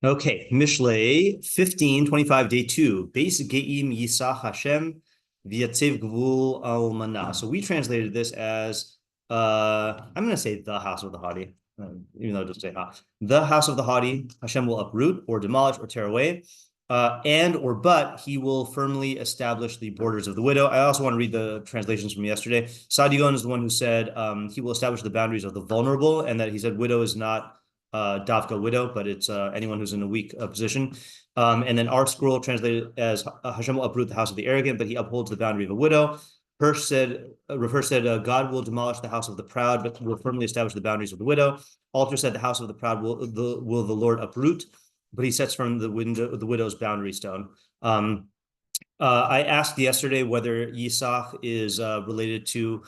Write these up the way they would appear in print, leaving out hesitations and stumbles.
Okay, Mishlei 15:25, day 2. Beis Geim Yisach Hashem V'yatzev Gvul Almana. So we translated this as I'm going to say the house of the Haughty, even though it doesn't say ha. The house of the Haughty, Hashem will uproot or demolish or tear away, but he will firmly establish the borders of the widow. I also want to read the translations from yesterday. Yona is the one who said he will establish the boundaries of the vulnerable, and that he said widow is not Davka widow, but it's anyone who's in a weak position. And then our scroll translated as Hashem will uproot the house of the arrogant, but he upholds the boundary of a widow. Rav said, God will demolish the house of the proud, but will firmly establish the boundaries of the widow. Alter said the house of the proud will the Lord uproot, but he sets firm the widow's boundary stone. I asked yesterday whether Yisach is related to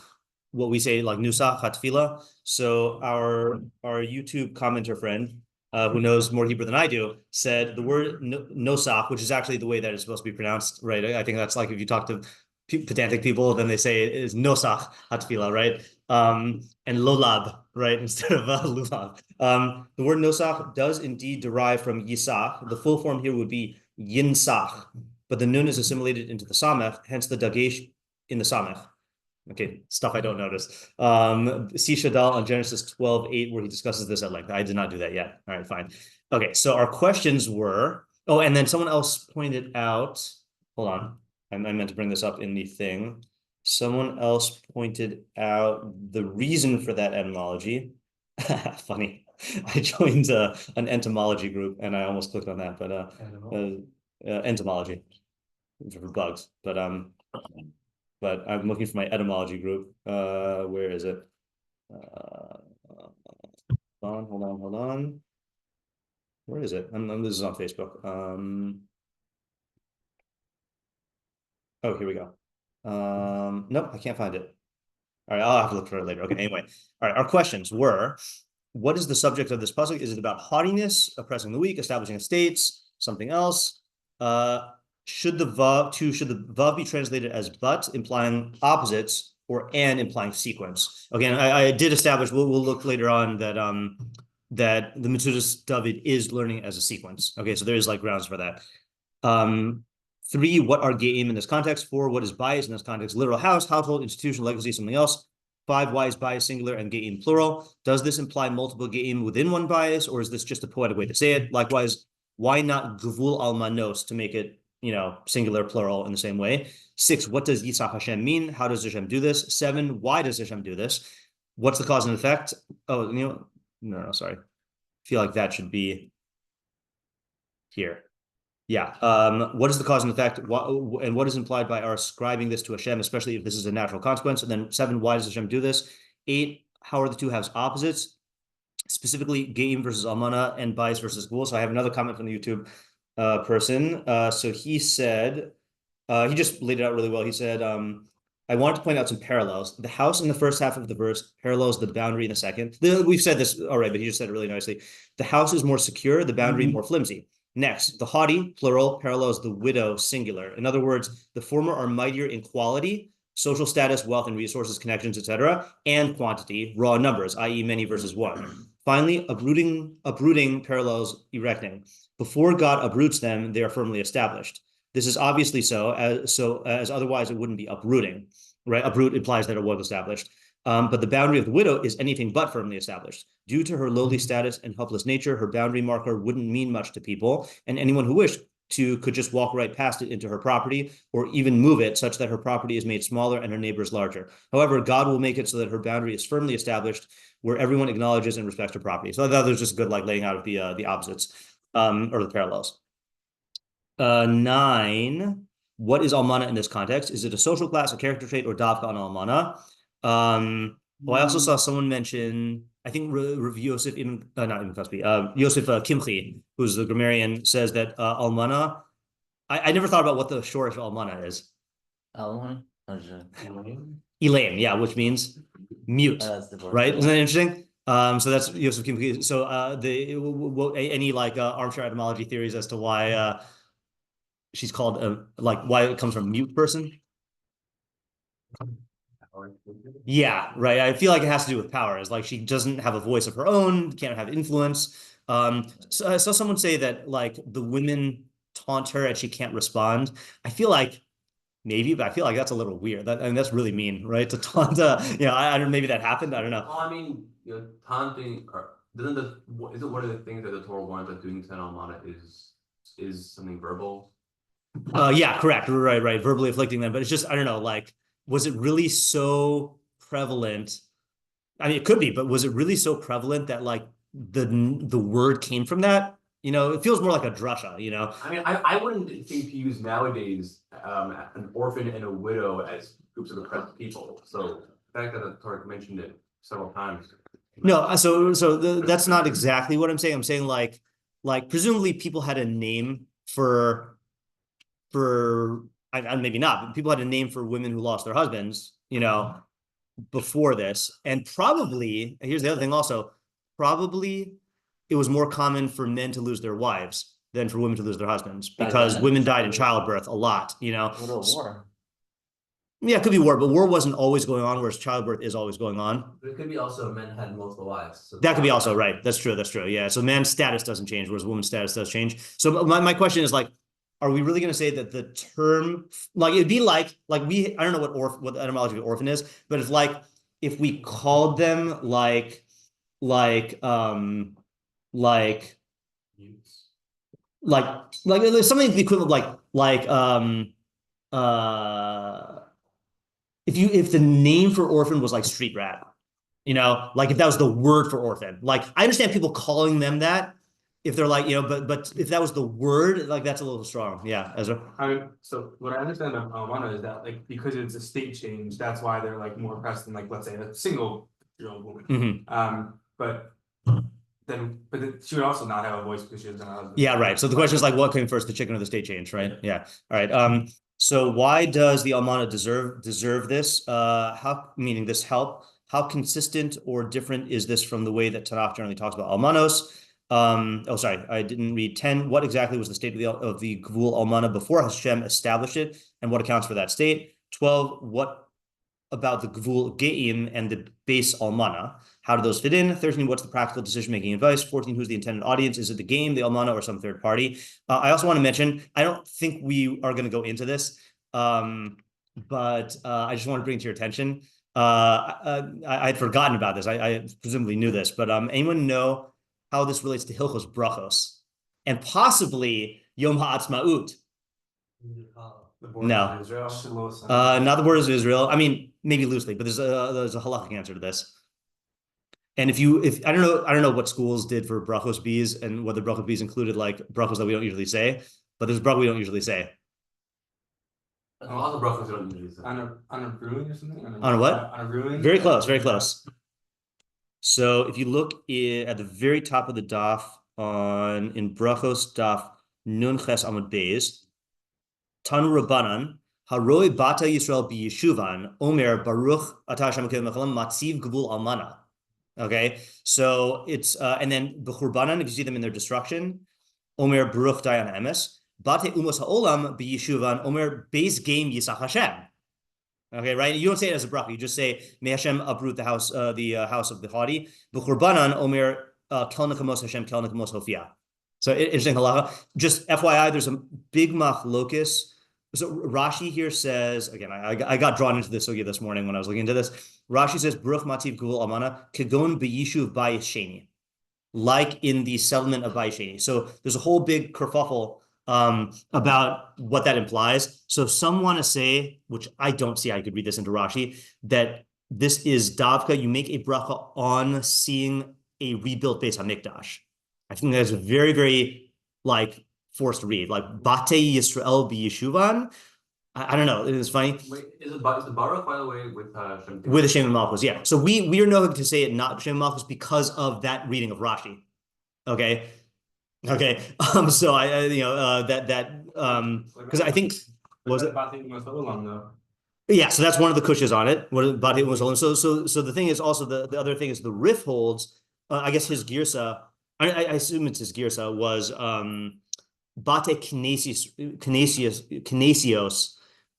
what we say like nusach hatfila. So our YouTube commenter friend, who knows more Hebrew than I do, said the word nosach, which is actually the way that it's supposed to be pronounced, right? I think that's like if you talk to pedantic people, then they say it is nosach hatfila, right? And lolab, right, instead of lulav. The word nosach does indeed derive from yisach. The full form here would be yinsach, but the nun is assimilated into the samech, hence the dagesh in the samech. Okay, stuff I don't notice. See Shadal on Genesis 12:8, where he discusses this at length. I did not do that yet. All right, fine. Okay, so our questions were, and then someone else pointed out, hold on, I meant to bring this up in the thing. Someone else pointed out the reason for that etymology. Funny. I joined an entomology group and I almost clicked on that, but entomology for bugs, but I'm looking for my etymology group. Where is it? Hold on. Where is it? This is on Facebook. Oh, here we go. Nope, I can't find it. All right, I'll have to look for it later. Okay, anyway. All right, our questions were, what is the subject of this pasuk? Is it about haughtiness, oppressing the weak, establishing estates, something else? Should the vav be translated as but, implying opposites, or and implying sequence? Again, I did establish, we'll look later on that that the Metzudas David is learning as a sequence. Okay, so there is like grounds for that. 3, what are geim in this context? 4, what is bias in this context? Literal house, household, institution, legacy, something else. 5, why is bias singular and geim plural? Does this imply multiple geim within one bias, or is this just a poetic way to say it? Likewise, why not gvul almanos to make it, singular, plural in the same way? 6, what does Yisach Hashem mean? How does Hashem do this? 7, why does Hashem do this? What's the cause and effect? Oh, no, sorry. I feel like that should be here. Yeah. What is the cause and effect? And what is implied by our ascribing this to Hashem, especially if this is a natural consequence? And then 7, why does Hashem do this? 8, how are the two halves opposites? Specifically, geim versus almana and bias versus gvul. So I have another comment from the YouTube person. So he said, he just laid it out really well. He said, I wanted to point out some parallels. The house in the first half of the verse parallels the boundary in the second. We've said this already, but he just said it really nicely. The house is more secure, the boundary more flimsy. Next, the haughty, plural, parallels the widow, singular. In other words, the former are mightier in quality, social status, wealth and resources, connections, etc., and quantity, raw numbers, i.e. many versus one. Finally, uprooting parallels erecting. Before God uproots them, they are firmly established. This is obviously so as otherwise it wouldn't be uprooting, right? Uproot implies that it was established. But the boundary of the widow is anything but firmly established. Due to her lowly status and helpless nature, her boundary marker wouldn't mean much to people, and anyone who wished to could just walk right past it into her property, or even move it such that her property is made smaller and her neighbors larger. However, God will make it so that her boundary is firmly established, where everyone acknowledges and respects her property. So that was just good, like laying out of the opposites or the parallels. 9, what is almana in this context? Is it a social class, a character trait, or davka on almana? I also saw someone mention, I think Yosef Yosef Kimchi, who's the grammarian, says that almana. I never thought about what the shorish of almana is. Almana? Elaine, yeah, which means mute, right? Isn't that interesting? So that's Yosef Kimchi. So any like armchair etymology theories as to why she's called why it comes from mute person? Yeah, right. I feel like it has to do with power. It's like she doesn't have a voice of her own, can't have influence. So I saw someone say that like the women taunt her and she can't respond. I feel like maybe, but I feel like that's a little weird. I mean, that's really mean, right? To taunt, I don't. Maybe that happened. I don't know. Well, I mean, taunting or doesn't is it one of the things that the Torah warns that doing to an almana is something verbal? Yeah, correct. Right. Verbally afflicting them, but it's just I don't know. Like, was it really so prevalent? I mean, it could be, but was it really so prevalent that like the word came from that? It feels more like a drasha. I mean, I wouldn't think to use nowadays an orphan and a widow as groups of oppressed people. So the fact that the Torah mentioned it several times. No, that's not exactly what I'm saying. I'm saying like presumably people had a name for maybe not, but people had a name for women who lost their husbands, before this. And probably, here's the other thing also, probably it was more common for men to lose their wives than for women to lose their husbands because women died in childbirth a lot, A little war. Yeah, it could be war, but war wasn't always going on, whereas childbirth is always going on. But it could be also men had multiple wives. So that could be also right. That's true. Yeah. So man's status doesn't change, whereas woman's status does change. So my question is like, are we really going to say that the term, like it'd be like I don't know what the etymology of orphan is, but it's like if we called them like there's something the equivalent of if the name for orphan was like street rat, like if that was the word for orphan, like I understand people calling them that if they're like, but if that was the word, like that's a little strong. Yeah, Ezra. So what I understand about Almana is that like because it's a state change, that's why they're like more oppressed than like let's say a single-year-old woman. Mm-hmm. But she would also not have a voice because she doesn't have a husband. Yeah, right. So the question is like, what came first, the chicken or the state change, right? Yeah. All right. So why does the Almana deserve this? Meaning this help? How consistent or different is this from the way that Tanakh generally talks about Almanos? Sorry, I didn't read 10. What exactly was the state of the Gvul Almana before Hashem established it, and what accounts for that state? 12. What about the Gvul Ge'im and the base Almana? How do those fit in? 13. What's the practical decision-making advice? 14. Who's the intended audience? Is it the game, the Almana, or some third party? I also want to mention, I don't think we are going to go into this, but I just want to bring to your attention. I had forgotten about this. I presumably knew this, but anyone know how this relates to Hilchos Brachos and possibly Yom HaAtzmaut? No, Not the borders of Israel. I mean, maybe loosely, but there's a halachic answer to this. And if I don't know what schools did for brachos bees and whether brachos bees included like brachos that we don't usually say, but there's brachos we don't usually say. A lot of brachos we don't usually say. On a brewing or something? On a what? On a brewing? Very close, very close. So if you look at the very top of the daf in brachos daf nun ches amud beis, Tanu Rabbanan, Haroi Bata Yisrael B'Yeshuvan, Omer Baruch Atah Hashem Elokeinu Melech Haolam Matziv Gvul Almana. Okay, so it's and then B'Churbanan, if you see them in their destruction, Omer Baruch Dayan Emes, Bate Umos Ha'olam B'Yeshuvan, Omer Beis Game Yisach Hashem. Okay, right? You don't say it as a bracha. You just say, May Hashem uproot the house of the haughty. B'Churbanan, Omer Kel Nekamos Hashem Kel Nekamos Hofia. So interesting halacha. Just FYI, there's a big machlokes. So Rashi here says, again, I got drawn into this sugya this morning when I was looking into this. Rashi says, Baruch Mativ Gvul Almana, Kegon B'Yishuv Bayis Sheni, like in the settlement of Bayis Sheni. So there's a whole big kerfuffle about what that implies. So some want to say, which I don't see, I could read this into Rashi, that this is davka, you make a bracha on seeing a rebuilt Beis HaMikdash. I think that's a very, very forced read, like Bate Yisrael B'Yeshuvan. I don't know. It's funny. Wait, is the Baruch, by the way, with Shem? With the Shem and Malchus, yeah. So we are knowing to say it not Shem and Malchus because of that reading of Rashi. Okay. So because I think was it. Yeah, so that's one of the kushes on it. So the thing is also the other thing is the Rif holds. I guess his girsa. I assume it's his girsa was Bate Kinesios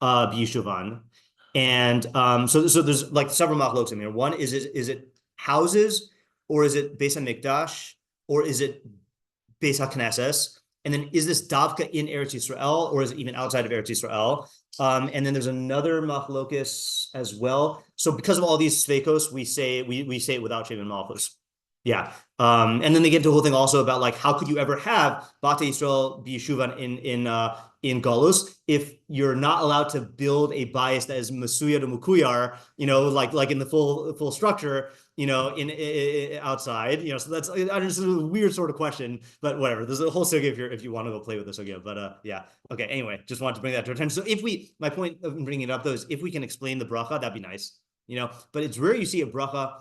B'Yeshuvan, and so there's like several machlokes in there. One is it houses, or is it Beis HaMikdash, or is it Beis HaKnesses? And then is this davka in Eretz Yisrael, or is it even outside of Eretz Yisrael? And then there's another machlokes as well. So because of all these sveikos, we say it without Shem and Malchus. Yeah. And then they get into a whole thing also about like, how could you ever have Bate Yisrael b'yeshuvan in Galus if you're not allowed to build a bias that is Masuya to Mukuyar, like in the full structure, in outside, so that's, I don't know, it's a weird sort of question, but whatever. There's a whole sugya if you want to go play with the sugya, but yeah. Okay. Anyway, just wanted to bring that to attention. So my point of bringing it up though is if we can explain the bracha, that'd be nice, but it's rare you see a bracha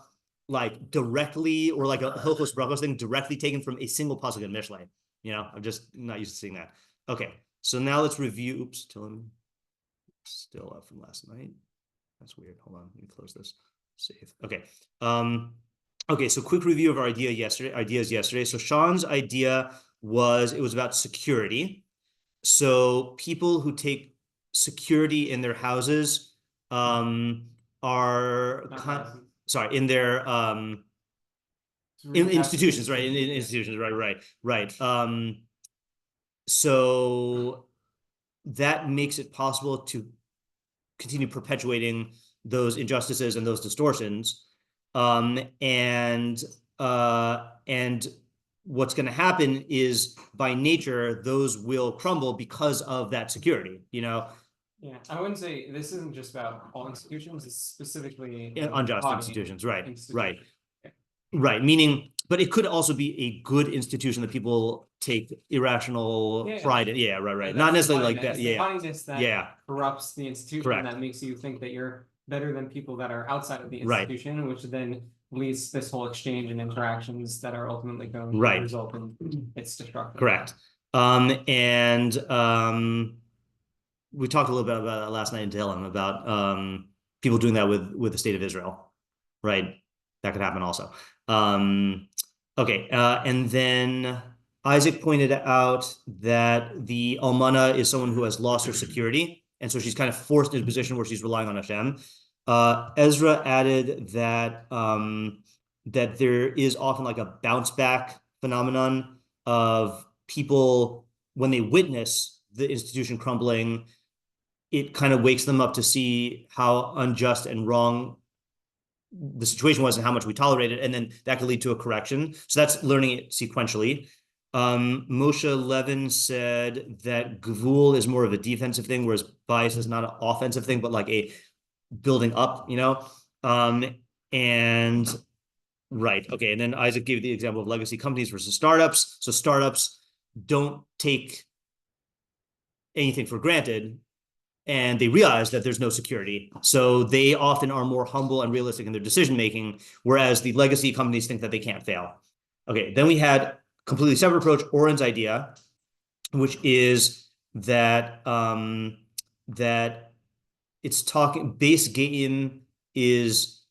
like directly, or like a hilchos brachos thing directly taken from a single pasuk in Mishlei. I'm just not used to seeing that. Okay, so now let's review. Oops, still up from last night. That's weird. Hold on, let me close this. Save. Okay. Okay. So quick review of our ideas yesterday. So Sean's idea was about security. So people who take security in their houses are in their in institutions, right? In institutions, right. So that makes it possible to continue perpetuating those injustices and those distortions. And what's going to happen is by nature, those will crumble because of that security, Yeah, I wouldn't say this isn't just about all institutions, it's specifically unjust Haughty institutions, right. institutions. Right. Meaning, but it could also be a good institution that people take irrational pride in. Yeah, right. Not necessarily like that. The haughtiness that corrupts the institution. Correct. That makes you think that you're better than people that are outside of the institution, which then leads this whole exchange and interactions that are ultimately going to result in its destruction. Correct. We talked a little bit about that last night in Tehillim about people doing that with the state of Israel, right? That could happen also. Okay, and then Isaac pointed out that the almana is someone who has lost her security, and so she's kind of forced into a position where she's relying on Hashem. Ezra added that that there is often like a bounce back phenomenon of people when they witness the institution crumbling. It kind of wakes them up to see how unjust and wrong the situation was and how much we tolerated, and then that could lead to a correction. So that's learning it sequentially. Moshe Levin said that gvul is more of a defensive thing, whereas bias is not an offensive thing, but like a building up, and right. Okay. And then Isaac gave the example of legacy companies versus startups. So startups don't take anything for granted, and they realize that there's no security. So they often are more humble and realistic in their decision-making, whereas the legacy companies think that they can't fail. Okay, then we had completely separate approach, Oren's idea, which is that, that it's talking, base game is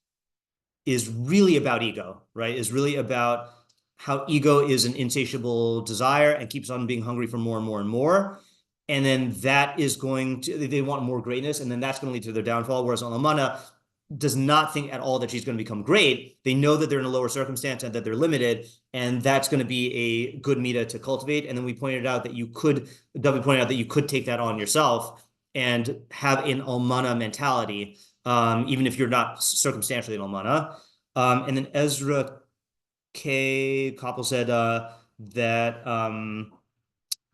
really about ego, right? Is really about how ego is an insatiable desire and keeps on being hungry for more and more and more. And then that is going to, they want more greatness, and then that's going to lead to their downfall. Whereas Alamana does not think at all that she's going to become great. They know that they're in a lower circumstance and that they're limited, and that's going to be a good mita to cultivate. And then we pointed out that David pointed out that you could take that on yourself and have an Almana mentality, even if you're not circumstantially an Almana. And then Ezra K. Koppel said that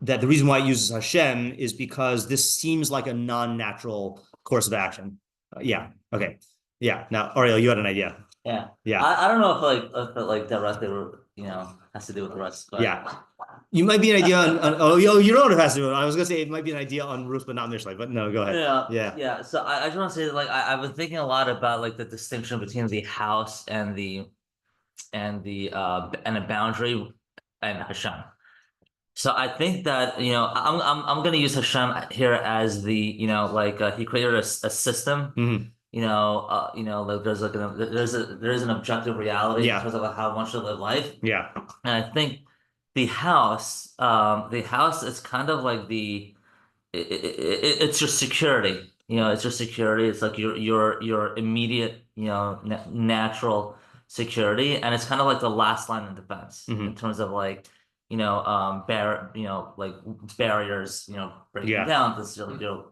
the reason why it uses Hashem is because this seems like a non-natural course of action. Yeah. Okay. Yeah. Now, Ariel, you had an idea. Yeah. Yeah. I don't know if it directly, has to do with the rest. But... Yeah. You might be an idea on you know what it has to do with. I was gonna say it might be an idea on Ruth, but not Mishlei. But no, go ahead. Yeah. So I just want to say that, I've been thinking a lot about the distinction between the house and the boundary and Hashem. So I think that I'm gonna use Hashem here as the he created a system. Mm-hmm. There's an objective reality in terms of how one should live life. Yeah. And I think the house is kind of like it's your security. It's your security. It's like your immediate natural security, and it's kind of like the last line of defense in terms of like barriers, breaking down, this you're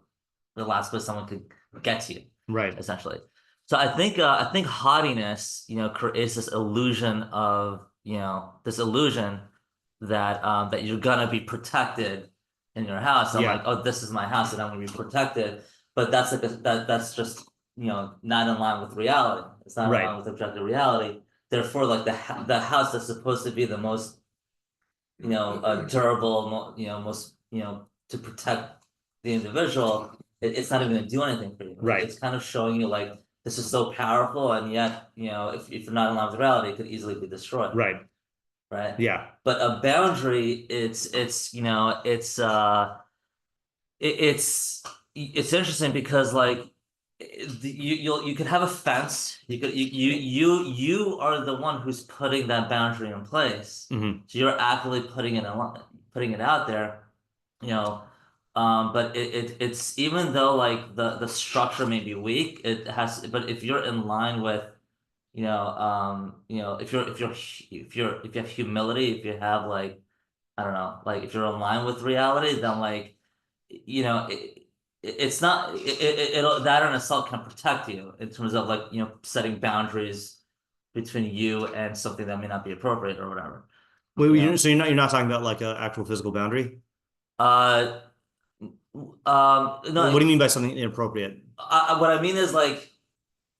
the last place someone could get to you, Right. essentially. So I think haughtiness, creates this illusion of, this illusion that that you're gonna be protected in your house. I'm Yeah. like, oh, this is my house and I'm gonna be protected. But that's like that's just not in line with reality. It's not in Right. line with objective reality. Therefore, like the house that's supposed to be the most durable, most to protect the individual, it's not even gonna do anything for you. Right. It's kind of showing you like this is so powerful, and yet if you're not in line with reality, it could easily be destroyed. Right. Right. Yeah. But a boundary, it's interesting because like you could have a fence. You are the one who's putting that boundary in place. Mm-hmm. So you're actively putting it out there, but it's even though like the structure may be weak, but if you're in line with if you have humility, if you have like, I don't know, like if you're in line with reality, then like, it's not it'll that in itself can protect you in terms of like setting boundaries between you and something that may not be appropriate or whatever. Wait, so you're not talking about like an actual physical boundary? No. What do you mean by something inappropriate? What I mean is like,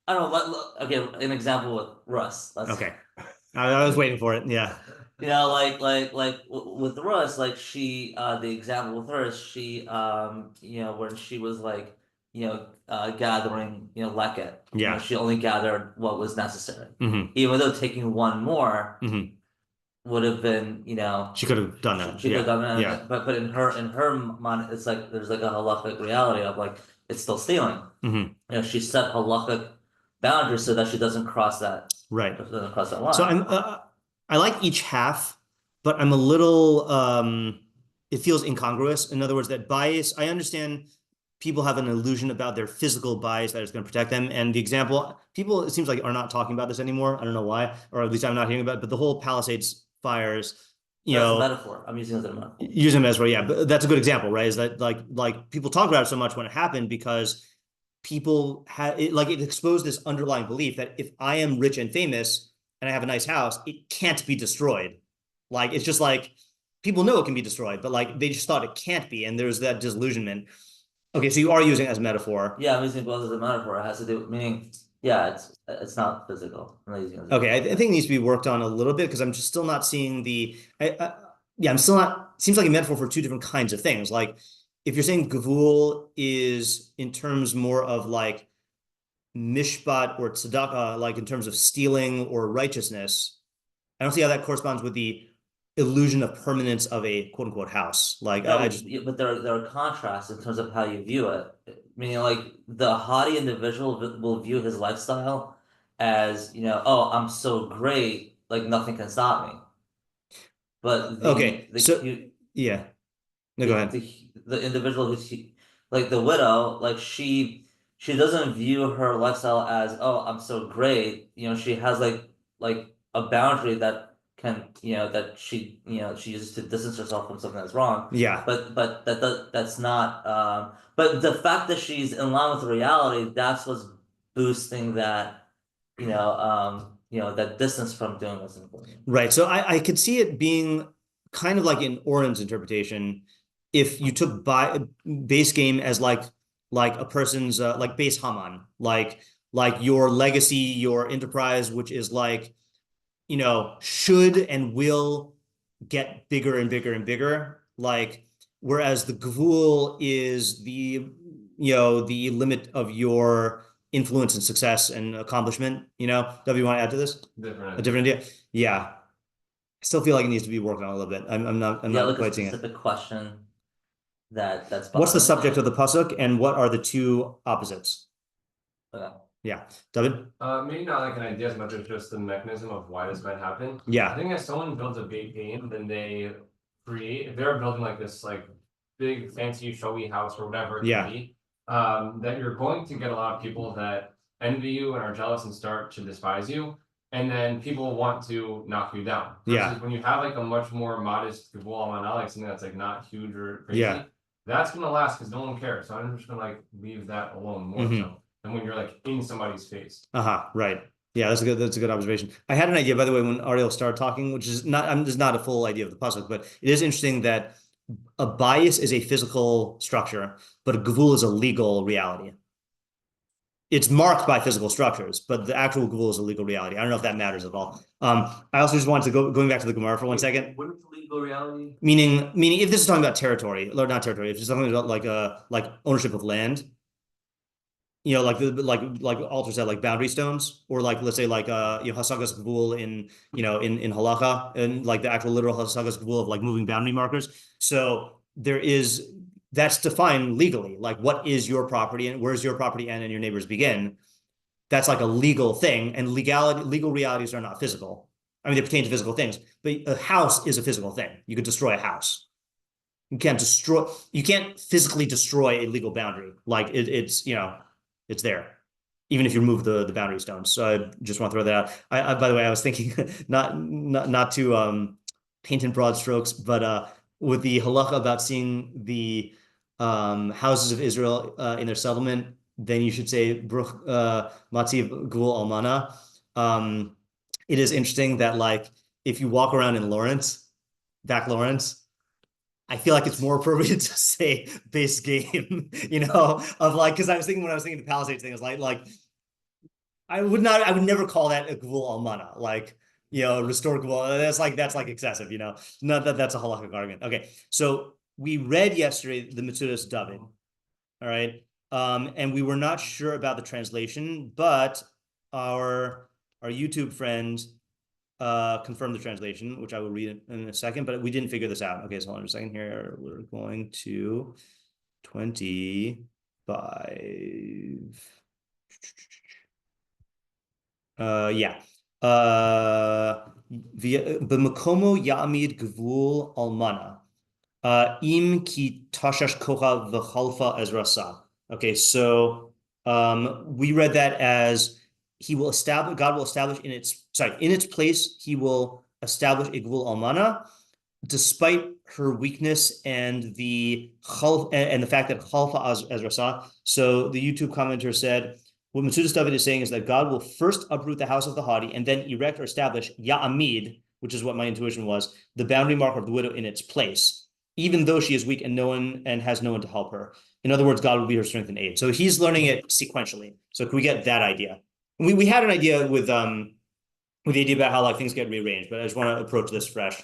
I don't know. Okay, an example with Russ. Okay, I was waiting for it. Yeah. Like with Russ, like she, the example with her is she, when she was like, gathering, leket. Yeah. She only gathered what was necessary. Mm-hmm. Even though taking one more Mm-hmm. would have been, she could have done that. She could have done that. Yeah. But in her mind, it's like there's like a halakhic reality of like it's still stealing. Mm-hmm. She set halakhic boundaries so that she doesn't cross that. Right. Doesn't cross that line. So I like each half, but I'm a little it feels incongruous. In other words, that bias, I understand people have an illusion about their physical bias that is going to protect them. And the example, people, it seems like, are not talking about this anymore. I don't know why, or at least I'm not hearing about it, but the whole Palisades fires, that's a metaphor. I'm using it as a metaphor. Use them as well, yeah. But that's a good example, right? Is that like people talk about it so much when it happened because people had it, like it exposed this underlying belief that if I am rich and famous and I have a nice house, it can't be destroyed. Like, it's just like, people know it can be destroyed, but like, they just thought it can't be. And there's that disillusionment. Okay, so you are using it as a metaphor. Yeah, I'm using both as a metaphor. It has to do, meaning, yeah, it's not physical. I'm not using it as okay, I think it needs to be worked on a little bit because I'm just still not seeing I'm still not, seems like a metaphor for two different kinds of things. Like, if you're saying gavul is in terms more of like mishpat or tzedakah, like in terms of stealing or righteousness, I don't see how that corresponds with the illusion of permanence of a quote unquote house. Like, no, but there are contrasts in terms of how you view it. Meaning, like the haughty individual will view his lifestyle as, oh, I'm so great, like nothing can stop me. But yeah. No, go ahead. The individual who's like the widow, like she doesn't view her lifestyle as, oh, I'm so great. She has like a boundary that can, that she uses to distance herself from something that's wrong. Yeah. But that's not. But the fact that she's in line with reality, that's what's boosting that, that distance from doing what's important. Right. So I could see it being kind of like in Oren's interpretation, if you took base game as like a person's like base Haman, like your legacy, your enterprise, which is like, should and will get bigger and bigger and bigger. Like, whereas the gavul is the limit of your influence and success and accomplishment. W, you want to add to this? A different idea? Yeah. I still feel like it needs to be worked on a little bit. I'm not quite seeing it. Specific question that's what's the subject of the pasuk and what are the two opposites? Okay. Yeah, David? Maybe not like an idea as much as just the mechanism of why this might happen. Yeah. I think as someone builds a big game, then they create, if they're building like this like big fancy showy house or whatever it can be, that you're going to get a lot of people that envy you and are jealous and start to despise you. and then people want to knock you down. Yeah. Versus when you have like a much more modest gvul almana, like something that's like not huge or crazy, Yeah. that's gonna last because no one cares. So I'm just gonna like leave that alone more so than when you're like in somebody's face. Right. Yeah, that's a good observation. I had an idea, by the way, when Ariel started talking, which is not a full idea of the pasuk, but it is interesting that a bias is a physical structure, but a gvul is a legal reality. It's marked by physical structures, but the actual gvul is a legal reality. I don't know if that matters at all. I also just wanted to going back to the Gemara for 1 second. What is the legal reality? Meaning if this is talking about territory, or not territory, if it's talking about like ownership of land, you know, like Alter said, like boundary stones, or like let's say like hasagas gvul in in halacha, and like the actual literal hasagas gvul of like moving boundary markers. So that's defined legally, like what is your property and where's your property end and your neighbors begin. That's like a legal thing, and legal realities are not physical. I mean, they pertain to physical things, but a house is a physical thing. You could destroy a house. You can't physically destroy a legal boundary. Like it's there, even if you remove the boundary stones. So I just want to throw that out. I by the way, I was thinking not to paint in broad strokes, but with the halacha about seeing the houses of Israel in their settlement, then you should say Bruch Matziv Gvul Almana. It is interesting that like if you walk around in Lawrence, I feel like it's more appropriate to say base game, of like, because I was thinking when I was thinking the Palisades thing, I was like I would never call that a Gvul Almana, like, restore Gvul. That's like excessive, not that's a halakhic argument. Okay, so we read yesterday the Metzudas David, all right, and we were not sure about the translation, but our YouTube friend confirmed the translation, which I will read in a second, but we didn't figure this out. Okay, so hold on a second here. We're going to 25. Yeah. B'makomo ya'amid gvul almana. Im ki tashash kocha v'chalfa ezrasa. Okay, so we read that as God will establish in its place, he will establish a gvul almana, despite her weakness and the fact that chalfa ezrasa. So the YouTube commenter said, what Metzudas David is saying is that God will first uproot the house of the haughty and then erect or establish ya'amid, which is what my intuition was, the boundary marker of the widow in its place, even though she is weak and has no one to help her. In other words, God will be her strength and aid. So he's learning it sequentially. So can we get that idea? We had an idea with the idea about how like things get rearranged, but I just want to approach this fresh.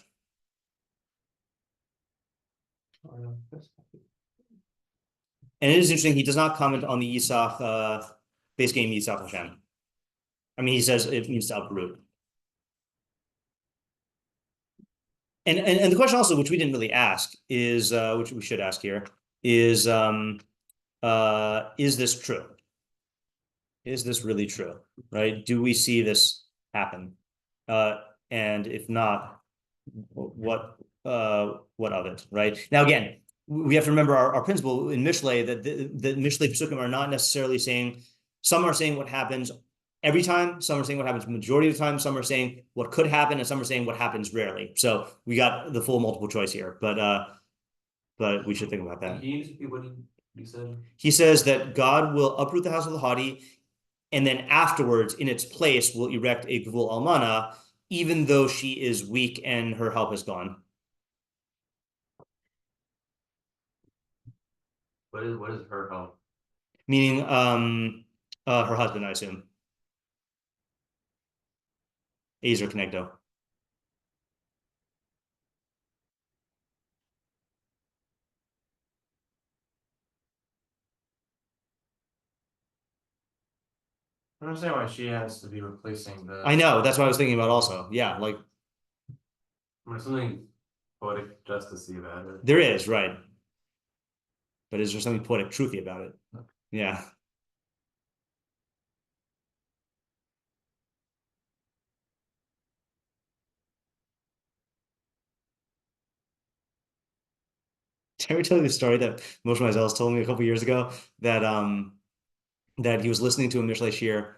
And it is interesting, he does not comment on the Yisach base game Yisach Hashem. I mean, he says it means to uproot. And the question also, which we didn't really ask, is which we should ask here, is this true? Is this really true? Right? Do we see this happen? And if not, what of it? Right? Now, again, we have to remember our principle in Mishlei that the Mishlei pasukim are not necessarily saying. Some are saying what happens every time. Some are saying what happens majority of the time. Some are saying what could happen, and some are saying what happens rarely. So we got the full multiple choice here, but we should think about that. He says that God will uproot the house of the haughty, and then afterwards, in its place, will erect a gvul almana, even though she is weak and her help is gone. What is her help? Meaning, her husband, I assume. Azer Connecto. I don't understand why she has to be replacing the. I know, that's what I was thinking about also. Yeah, like. There's something poetic justice-y about it. There is, right. But is there something poetic truthy about it? Yeah. Did I ever tell you the story that Moshe Mizels told me a couple years ago that that he was listening to a Mishlei shiur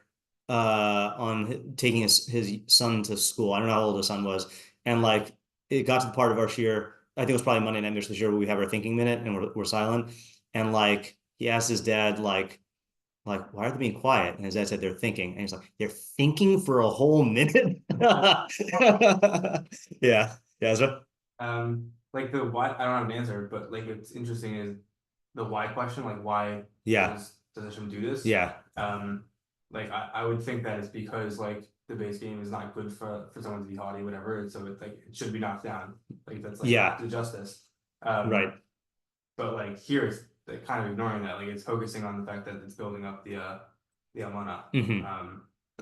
on taking his son to school. I don't know how old his son was, and like it got to the part of our shiur. I think it was probably Monday night Mishlei shiur where we have our thinking minute and we're silent, and like he asked his dad like why are they being quiet? And his dad said they're thinking, and he's like they're thinking for a whole minute. Yeah, Ezra. Like the why, I don't have an answer, but like it's interesting is the why question, like why Yeah. does Hashem do this? Yeah. Like I would think that it's because like the base game is not good for someone to be haughty, whatever, and so it like it should be knocked down. Like that's like the justice. Right. But like here it's like, kind of ignoring that. Like it's focusing on the fact that it's building up the almana.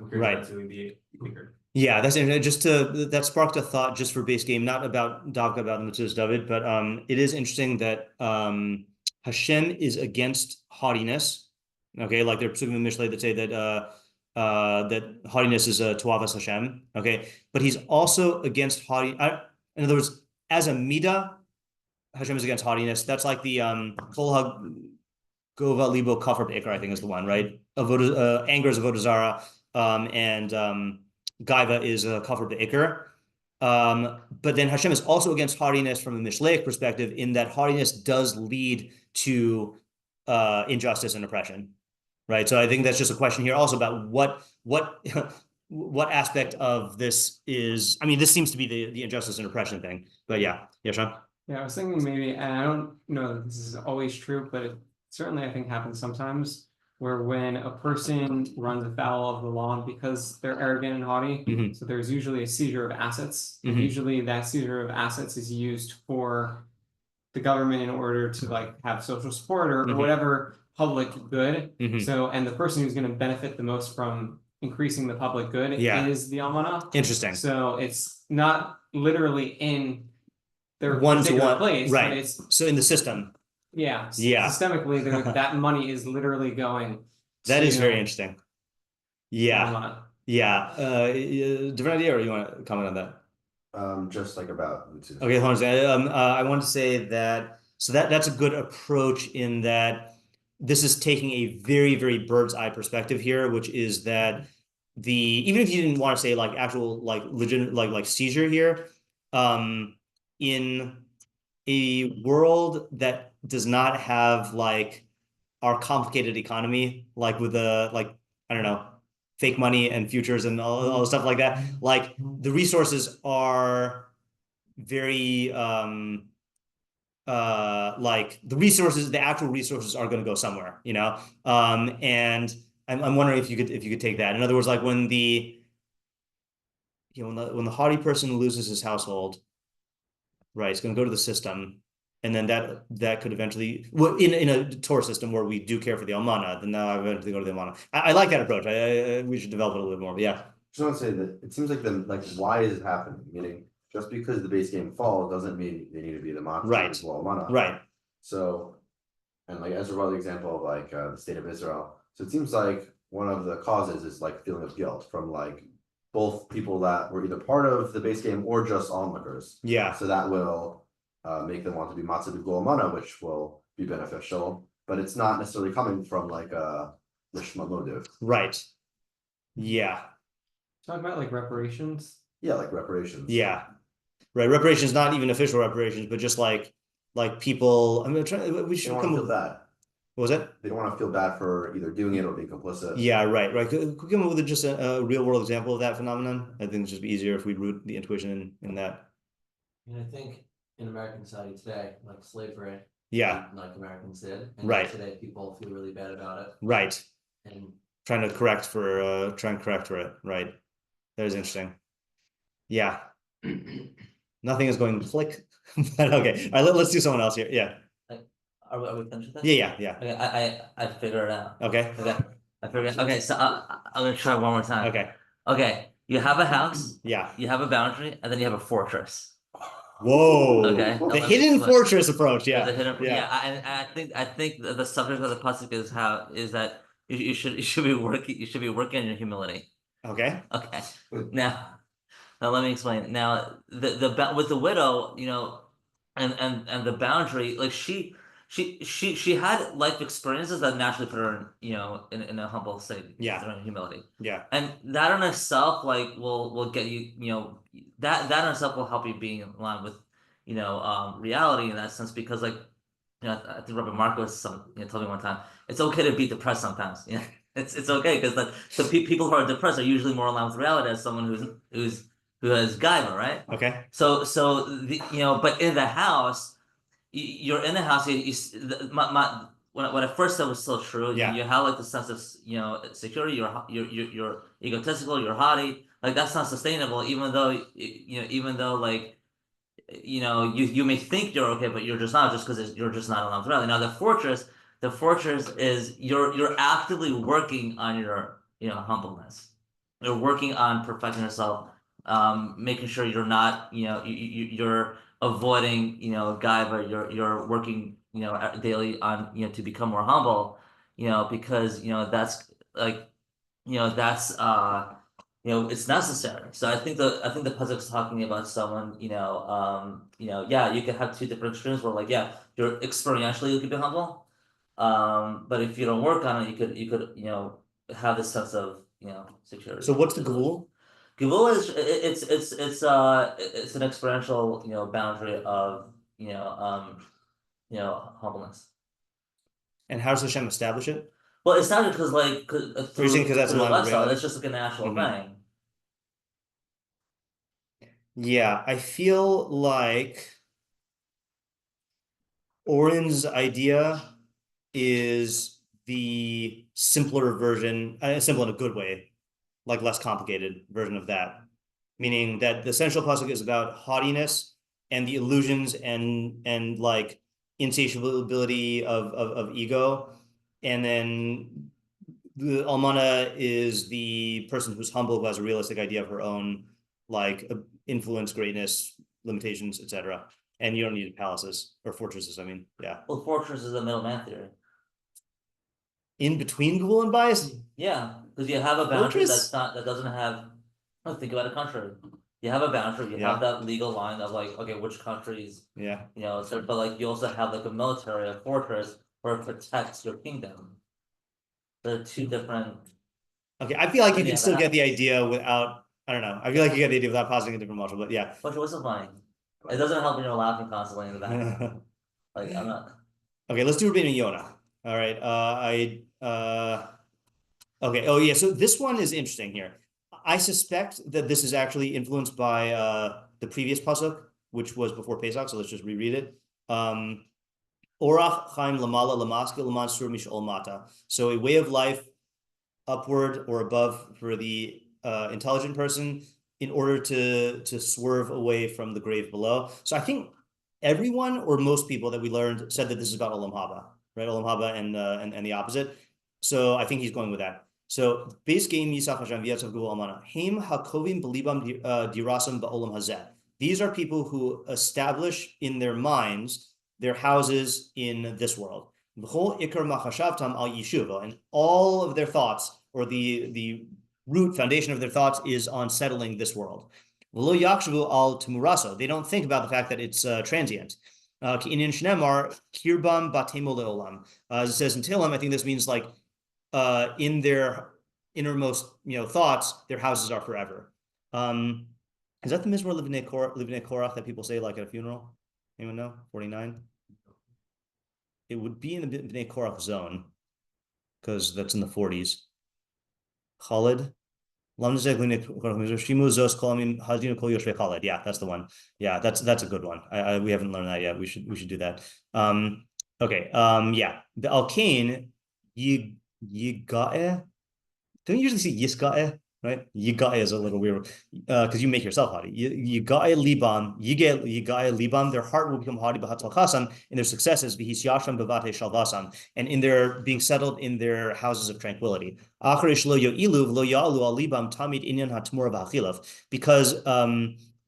Right. To the ikkar. Yeah, that's just that sparked a thought just for base game, not about Davka about the Metzudas David, but it is interesting that Hashem is against haughtiness. Okay, like they're pursuing the Mishlei that say that that haughtiness is a tuavas Hashem. Okay, but he's also against haughty. In other words, as a midah, Hashem is against haughtiness. That's like the kol gova libo kafar ikkar, I think is the one, right? Anger is avodah zara, and Gaiva is a kafar ikkar. But then Hashem is also against haughtiness from a Mishlei perspective, in that haughtiness does lead to injustice and oppression, right? So I think that's just a question here also about what aspect of this is. I mean, this seems to be the injustice and oppression thing. But yeah, Sean. Yeah, I was thinking maybe, and I don't know that this is always true, but it certainly I think happens sometimes, where when a person runs afoul of the law because they're arrogant and haughty, so there's usually a seizure of assets. And usually that seizure of assets is used for the government in order to like have social support or whatever public good. So, and the person who's going to benefit the most from increasing the public good is the almana. Interesting. So it's not literally in their one to one place, right? But it's so in the system. Yeah. Systemically, that money is literally going. That is very interesting. Yeah. Yeah. Different idea, or you want to comment on that? Just like about. Okay, hold on a second. I want to say that that's a good approach in that this is taking a very, very bird's eye perspective here, which is that even if you didn't want to say like actual like legitimate like seizure here, in a world that does not have like our complicated economy, like with the like I don't know, fake money and futures and all stuff like that, like the resources are very like the actual resources are going to go somewhere, you know. And I'm wondering if you could take that. In other words, like when the haughty person loses his household, right, it's going to go to the system, and then that could eventually, well, in a Torah system where we do care for the almana, then now I eventually go to the almana. I like that approach. We should develop it a little bit more. But yeah, just want to say that it seems like why is it happening? Meaning, just because the base game falls doesn't mean they need to be the monster as well, almana. Right. So, and like Ezra brought the example of like the state of Israel. So it seems like one of the causes is like feeling of guilt from like both people that were either part of the base game or just onlookers. Yeah. So that will make them want to be matzudat almana, which will be beneficial, but it's not necessarily coming from like a lishma motive. Right. Yeah. Talking about like reparations. Yeah, like reparations. Yeah. Right. Reparations, not even official reparations, but just like people. I'm trying. We should come feel bad. What was it? They don't want to feel bad for either doing it or being complicit. Yeah, right. Could we come up with just a real world example of that phenomenon? I think it's just be easier if we root the intuition in that. And I think in American society today, like slavery, yeah, like Americans did, and right. Today people feel really bad about it. Right. And trying to correct for it. Right. That is interesting. Yeah. Nothing is going click. But okay. All right. Let's do someone else here. Yeah. Are we finished with that? Yeah. Okay, I figured it out. Okay. I figured. Okay, so I'm gonna try one more time. Okay. You have a house. Yeah. You have a boundary, and then you have a fortress. Whoa. Okay. The hidden fortress approach. Yeah. And I think the subject of the pasuk is that you should be working on your humility. Okay. Now let me explain. Now the with the widow, you know, and the boundary, like she she had life experiences that naturally put her in a humble state, in humility. Yeah. And that in itself will get you, that in itself will help you being in line with reality in that sense, because I think Robert Marcos told me one time, it's okay to be depressed sometimes. It's okay, because people who are depressed are usually more in line with reality as someone who has gaiva, right? Okay. So but in the house, you're in the house. What I first said was still true. Yeah. You have the sense of security. You're egotistical. You're haughty. That's not sustainable. Even though you may think you're okay, but you're just not, just because you're just not allowed to rally. Now the fortress is you're actively working on your humbleness. You're working on perfecting yourself, making sure you're not you're avoiding gaiva. You're working daily on to become more humble, because that's that's it's necessary. So I think the pasuk's talking about someone, you can have two different extremes where you're experientially you could be humble, but if you don't work on it, you could have this sense of security. So what's the gvul? Gvul is it's an experiential boundary of humbleness. And how does Hashem establish it? Well, it's not because because that's through one lifestyle. reality? It's just a natural thing. Yeah, I feel like Oren's idea is the simpler version, simple in a good way, less complicated version of that. Meaning that the central pasuk is about haughtiness and the illusions and insatiability of ego, and then the almana is the person who's humble, who has a realistic idea of her own influence, greatness, limitations, etc. And you don't need palaces or fortresses. I mean, yeah. Well, fortress is a middleman theory. In between gvul and bias? Yeah, because you have a boundary that doesn't have. Oh, think about a country. You have a boundary. You have that legal line of okay, which countries? Yeah. But you also have a military, a fortress, where it protects your kingdom. They're two different. Okay, I feel like you can still get the idea without. I don't know. I feel like you get the idea without positing a different module, but yeah. Which wasn't funny. It doesn't help when you're laughing constantly in the back. I'm not. Okay, let's do Rabbeinu Yonah. All right. Okay. Oh yeah. So this one is interesting here. I suspect that this is actually influenced by the previous pasuk, which was before Pesach. So let's just reread it. Orach chaim lamala lamaskil lamansur mishol mata. So a way of life upward or above for the intelligent person, in order to swerve away from the grave below. So I think everyone or most people that we learned said that this is about Olam Haba, right? Olam Haba and the opposite. So I think he's going with that. So base game Yisach Hashem v'yatzav gvul almana heim hakovim belibam dirasam ba'olam hazeh. These are people who establish in their minds their houses in this world. V'chol ikkar machashavtam al yishuva, and all of their thoughts, or the root foundation of their thoughts, is on settling this world. V'lo yakshavu al temuraso. They don't think about the fact that it's transient. Ki'inyan shnemar kirbam batemo leolam. As it says in Tehillim, I think this means in their innermost thoughts, their houses are forever. Is that the Mizmor Livnei Korach that people say at a funeral? Anyone know? 49. It would be in the Bnei Korach zone, because that's in the 40s. Khalid. Yeah, that's the one. Yeah, that's a good one. We haven't learned that yet. We should do that. Okay. Yeah. The Alkane, Yiga'eh. Don't you usually see Yisga'eh, right? Yiga'eh is a little weird, because you make yourself haughty. Yiga'eh libam, Yiga'eh libam, their heart will become haughty b'hatzal chasam in their successes, v'his yasham b'vate shalvasam, and in their being settled in their houses of tranquility. Acharish lo yo'ilu v'lo ya'alu al libam tamid inyan hatmura b'achilaf, because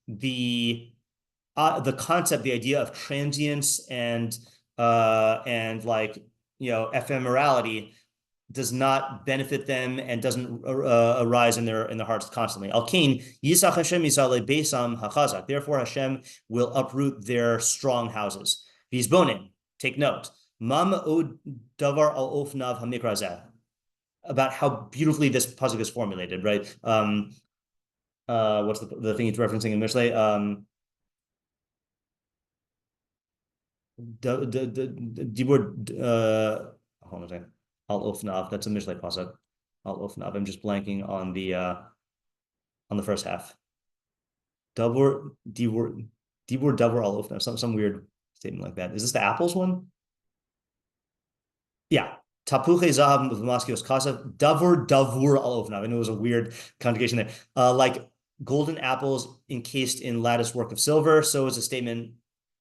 the concept, the idea of transience and ephemerality does not benefit them and doesn't arise in their hearts constantly. Alkain Yisach Hashem Yisale Beisam Hachazak. Therefore, Hashem will uproot their strong houses. Vizbonim, take note. davar al ofnav hamikra zeh, about how beautifully this pasuk is formulated, right? What's the thing he's referencing in Mishlei? Dibur, hold on a second. Al ofnav. That's a Mishlei pasuk. Al ofnav. I'm just blanking on the first half. Dibur davar al ofnav. Some weird statement like that. Is this the apples one? Yeah. Tapuche zahav v'maskios kasav davur al ofnav. I know it was a weird conjugation there. Like golden apples encased in lattice work of silver. So it's a statement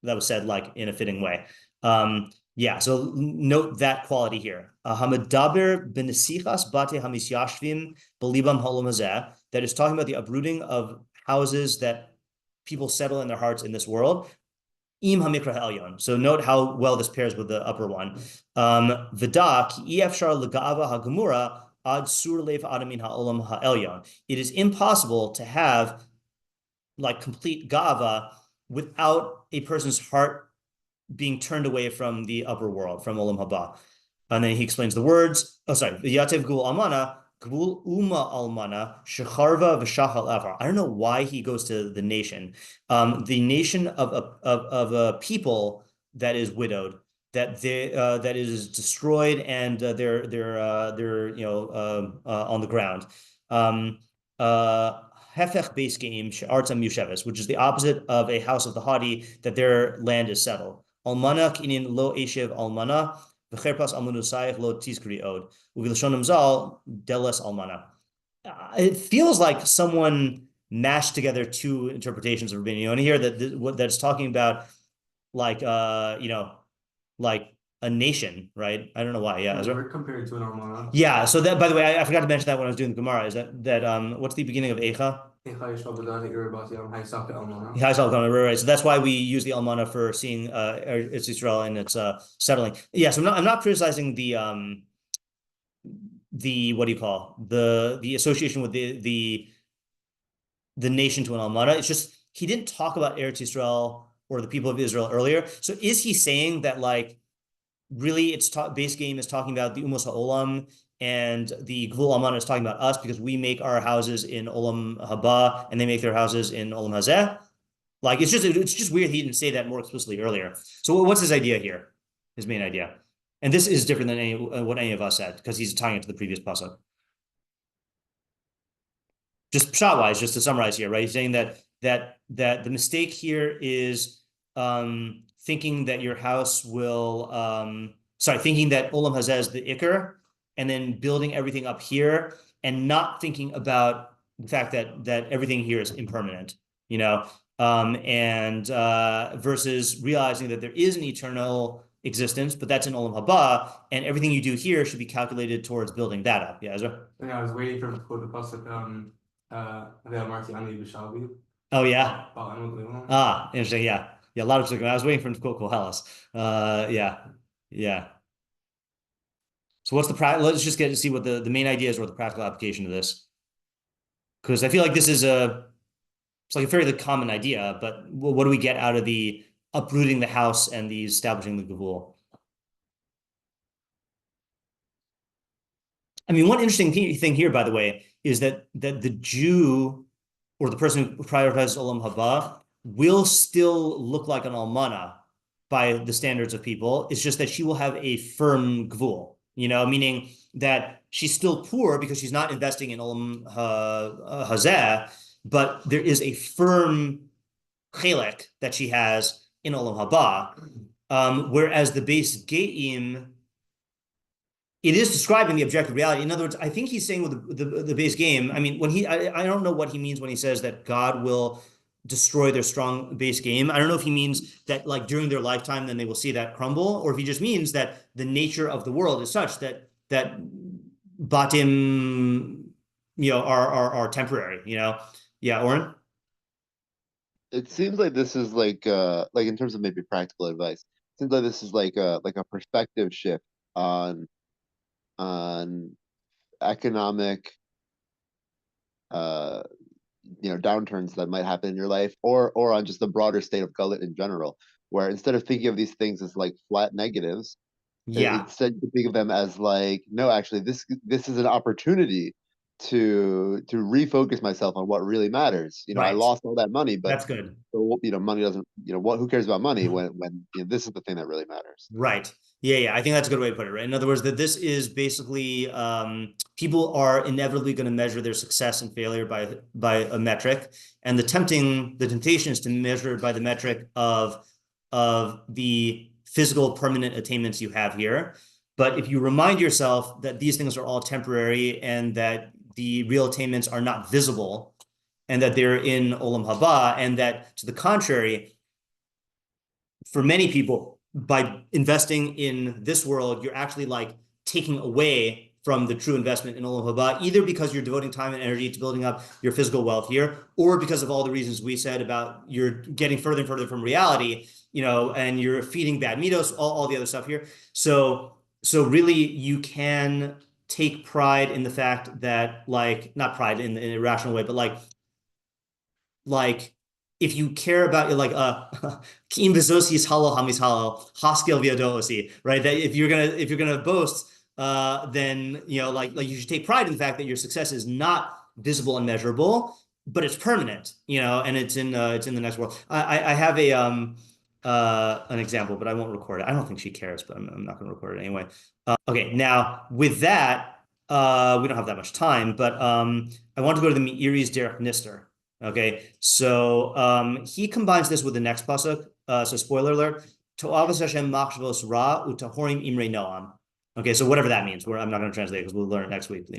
that was said like in a fitting way. Yeah, so note that quality here. Hamadaber benesichas bate hamisyashvim belibam haolam hazeh, that is talking about the uprooting of houses that people settle in their hearts in this world. Im hamikra ha'elyon. So note how well this pairs with the upper one. V'da ki efshar legava hagemura ad sur lev adamin ha'olam ha'elyon. It is impossible to have like complete gava without a person's heart being turned away from the upper world, from olam haba. And then he explains the words. Oh, sorry. Yatev gul almana. Gvul Uma Almana Shecharva V'Shachal Avar. I don't know why he goes to the nation. The nation of a people that is widowed, that is destroyed, and they're on the ground. Hefech base game Artam Yusheves, which is the opposite of a house of the haughty, that their land is settled. Almana Kinin Lo Eshev Almana. It feels like someone mashed together two interpretations of Rabbeinu Yonah here that's talking about like like a nation, right? I don't know why. Yeah, we're compared to an almana. Yeah. So that, by the way, I forgot to mention that when I was doing the Gemara. Is that what's the beginning of Eicha? Right. So that's why we use the almana for seeing it's Israel and it's settling. Yeah, so I'm not criticizing the what do you call the association with the nation to an almana. It's just he didn't talk about Eretz Yisrael or the people of Israel earlier. So is he saying that like really it's base game is talking about the Umos HaOlam, and the Gvul Alman is talking about us because we make our houses in Olam Haba and they make their houses in Olam Hazeh? Like, it's just weird he didn't say that more explicitly earlier. So what's his idea here? His main idea. And this is different than what any of us said, because he's tying it to the previous pasuk. Just pshat-wise, just to summarize here, right? He's saying that the mistake here is thinking that your house will, thinking that Olam Hazeh is the ikkar, and then building everything up here and not thinking about the fact that everything here is impermanent, versus realizing that there is an eternal existence, but that's in Olam Haba, and everything you do here should be calculated towards building that up. Yeah, Ezra? Yeah, I was waiting for him to quote the pasuk, oh, yeah? Interesting, yeah. Yeah, a lot of people. I was waiting for him to quote Koheles. Yeah. So what's the let's just get to see what the main idea is or the practical application of this. Because I feel like this is it's like a fairly common idea, but what do we get out of the uprooting the house and the establishing the gavul? I mean, one interesting thing here, by the way, is that the Jew or the person who prioritizes Olam Haba will still look like an almana by the standards of people. It's just that she will have a firm gvul, meaning that she's still poor because she's not investing in Olam Hazeh, but there is a firm chelek that she has in Olam Haba, whereas the base geim, it is describing the objective reality. In other words, I think he's saying with the base game, I mean, I don't know what he means when he says that God will destroy their strong base game. I don't know if he means that like during their lifetime, then they will see that crumble, or if he just means that the nature of the world is such that batim, are temporary, Yeah, Oren? It seems like this is like in terms of maybe practical advice, it seems like this is like a perspective shift on economic downturns that might happen in your life, or on just the broader state of gulut in general, where instead of thinking of these things as like flat negatives, Yeah, Instead, you think of them as like, no, actually, this is an opportunity to refocus myself on what really matters. I right. lost all that money, but That's good. money doesn't. What? Who cares about money when this is the thing that really matters. Right. Yeah. I think that's a good way to put it, right? In other words, that this is basically people are inevitably going to measure their success and failure by a metric, and the temptation is to measure it by the metric of the physical permanent attainments you have here. But if you remind yourself that these things are all temporary and that the real attainments are not visible, and that they're in Olam Haba, and that to the contrary, for many people, by investing in this world, you're actually like taking away from the true investment in Olam Haba, either because you're devoting time and energy to building up your physical wealth here, or because of all the reasons we said about you're getting further and further from reality, and you're feeding bad mitos, all the other stuff here. So really, you can take pride in the fact that, like, not pride in an irrational way, but like if you care about like Kim Bezosis halal hamis halal haskel viadosi, right? That if you're gonna boast, then like you should take pride in the fact that your success is not visible and measurable, but it's permanent, and it's in the next world. I have an example, but I won't record it. I don't think she cares, but I'm not gonna record it anyway. Okay, now with that, we don't have that much time, but I want to go to the Meiri's derech nistar. Okay, so he combines this with the next pasuk. So spoiler alert: To'avas Hashem machshavos ra utahorim imrei noam. Okay, so whatever that means, I'm not going to translate because we'll learn it next week. So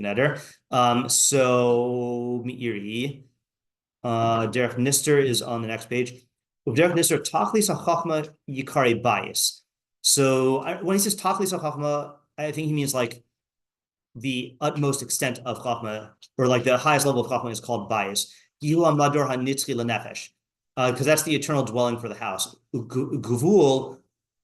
Meiri, derech nistar is on the next page. Derech nistar tachlis hachachma yikare bayis. So when he says tachlis hachachma, I think he means like the utmost extent of chachma, or like the highest level of chachma is called bayis. Because that's the eternal dwelling for the house. Gvul,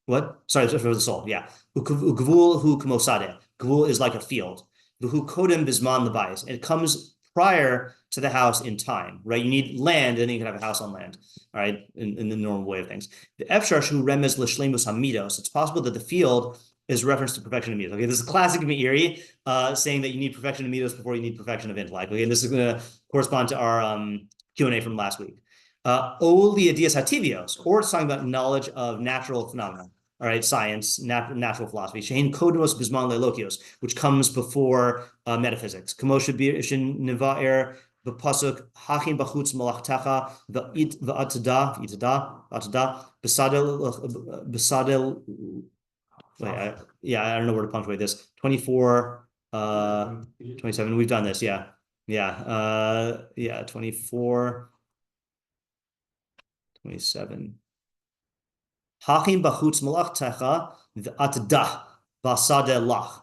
what? Sorry, for the soul. Yeah. Gvul hu k'mosade. Gvul is like a field. V'hu kodem bisman lebayis. It comes prior to the house in time, right? You need land, and then you can have a house on land, all right? In the normal way of things. The efshar shu remez l'shleimus hamidos. It's possible that the field is reference to perfection of midos. Okay, this is classic Meiri, saying that you need perfection of midos before you need perfection of intellect. Okay, and this is going to correspond to our Q&A from last week. Oli adias hativios, or it's talking about knowledge of natural phenomena. All right, science, natural philosophy. Shein kodmos bisman lelokios, which comes before metaphysics. Kamosha bishin nivaer the pasuk hachin bachutz malachtecha v'atada besadel. Wait, I don't know where to punctuate this. 24, 27. We've done this. Yeah. 24, 27. Hachim bachutz malachtecha v'atdah basade lach.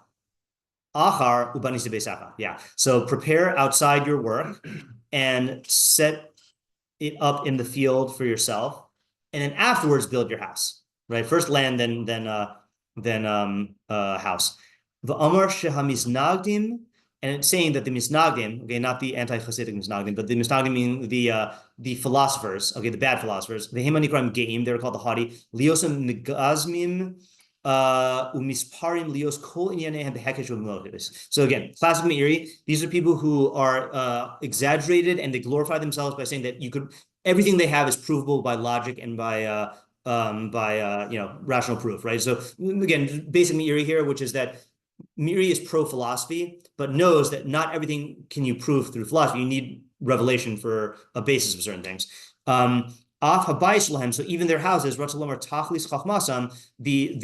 Achar ubanisi beisacha. Yeah. So prepare outside your work and set it up in the field for yourself, and then afterwards build your house. Right. First land, then house. The Amar shehamisnagdim, and it's saying that the misnagdim, okay, not the anti-Hasidic misnagdim, but the misnagdim mean the philosophers, okay, the bad philosophers. The Hemanikram Geim, they're called the Haughty. Liosam Negazmim umisparim lios kol inyanehem behekesh u'motis. So again, classic Meiri. These are people who are exaggerated, and they glorify themselves by saying that everything they have is provable by logic and by rational proof, right? So again, basic Meiri here, which is that Meiri is pro-philosophy, but knows that not everything can you prove through philosophy. You need revelation for a basis of certain things. So even their houses, Ratzalomar Tachlis Chachmasam, the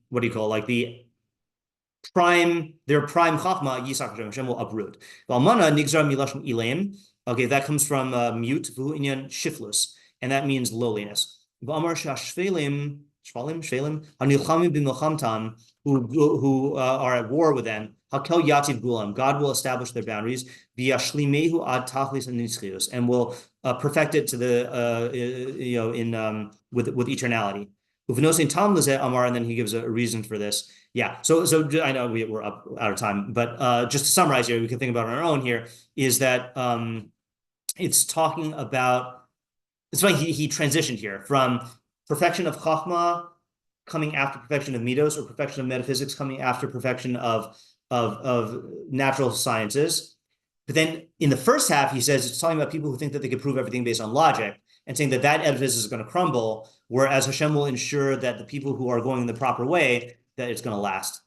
what do you call it? Like their prime Chachma, Yisak Hashem will uproot. Valmana Nigzar Milashim Ilaim. Okay, that comes from mute, shiflus, and that means lowliness. Who are at war with them. God will establish their boundaries and will perfect it to the with eternality. And then he gives a reason for this. Yeah, so I know we're out of time, but just to summarize here, we can think about it on our own here, is that it's talking about, it's funny, he transitioned here from perfection of chachma coming after perfection of midos, or perfection of metaphysics coming after perfection of natural sciences. But then in the first half, he says it's talking about people who think that they can prove everything based on logic, and saying that edifice is going to crumble, whereas Hashem will ensure that the people who are going in the proper way, that it's going to last.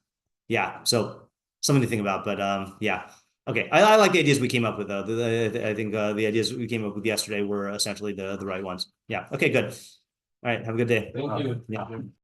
Yeah, so something to think about, but yeah. Okay, I like the ideas we came up with, though. I think the ideas we came up with yesterday were essentially the right ones. Yeah, okay, good. All right, have a good day. Thank you. Yeah.